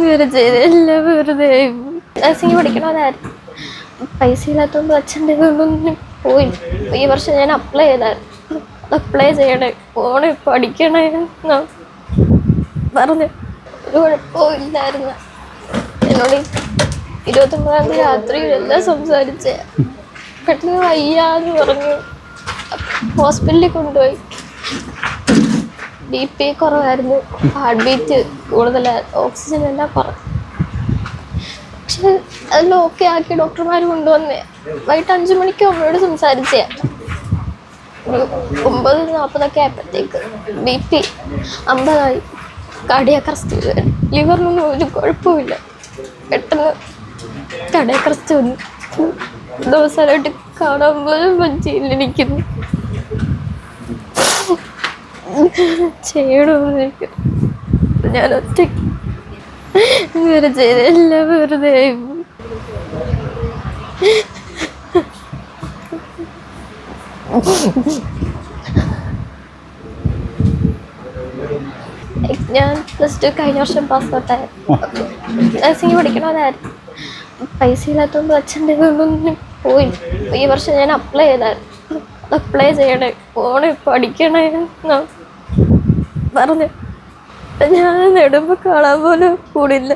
വേറെ ചെയ്തെല്ലാം വെറുതെ നഴ്സിംഗ് പഠിക്കണമായിരുന്നു. പൈസ ഇല്ലാത്തതുകൊണ്ട് അച്ഛൻ്റെ ഇതൊന്നും പോയി. ഈ വർഷം ഞാൻ അപ്ലൈ ചെയ്തായിരുന്നു. അപ്ലൈ ചെയ്യണേ പോണേ പഠിക്കണേ എന്നാ പറഞ്ഞു. ഒരു കുഴപ്പവും ഇല്ലായിരുന്നു. എന്നോട് 29-ാം തീയതി രാത്രിയിലെല്ലാം സംസാരിച്ചേ. പെട്ടെന്ന് വയ്യാന്ന് പറഞ്ഞു. ഹോസ്പിറ്റലിൽ കൊണ്ടുപോയി. BP കുറവായിരുന്നു, ഹാർട്ട് ബീറ്റ് കൂടുതലായിരുന്നു, ഓക്സിജൻ എല്ലാം കുറഞ്ഞു. പക്ഷെ അതെല്ലാം ഓക്കെ ആക്കി ഡോക്ടർമാർ കൊണ്ടുവന്നേ. വൈകിട്ട് 5 മണിക്ക് അമ്മയോട് സംസാരിച്ചേ. ഒരു 9:40 ആയപ്പോഴത്തേക്ക് BP 50 കാർഡിയാക് അറസ്റ്റ് ചെയ്തു. ലിവറിനൊന്നും ഒരു കുഴപ്പമില്ല. പെട്ടെന്ന് കാർഡിയാക് അറസ്റ്റ് വന്നു. ദിവസമായിട്ട് കാണാൻ പോലും പറ്റിയില്ല. എനിക്കുന്നു ചെയ്യണോ ഞാൻ ഒറ്റയ്ക്ക് വേറെ ചെയ്തെല്ലാം വെറുതെ. ഞാൻ +2 കഴിഞ്ഞ വർഷം പാസ് ഔട്ടായിരുന്നു. നഴ്സിംഗ് പഠിക്കണമായിരുന്നു. പൈസ ഇല്ലാത്തതുകൊണ്ട് അച്ഛൻ്റെ ഇതൊന്നും പോയി. ഈ വർഷം ഞാൻ അപ്ലൈ ചെയ്തായിരുന്നു. അപ്ലൈ ചെയ്യണേ പോണേ പഠിക്കണേ എന്നാ പറഞ്ഞു. ഞാൻ നെടുമ്പോ കാണാൻ പോലും കൂടില്ല.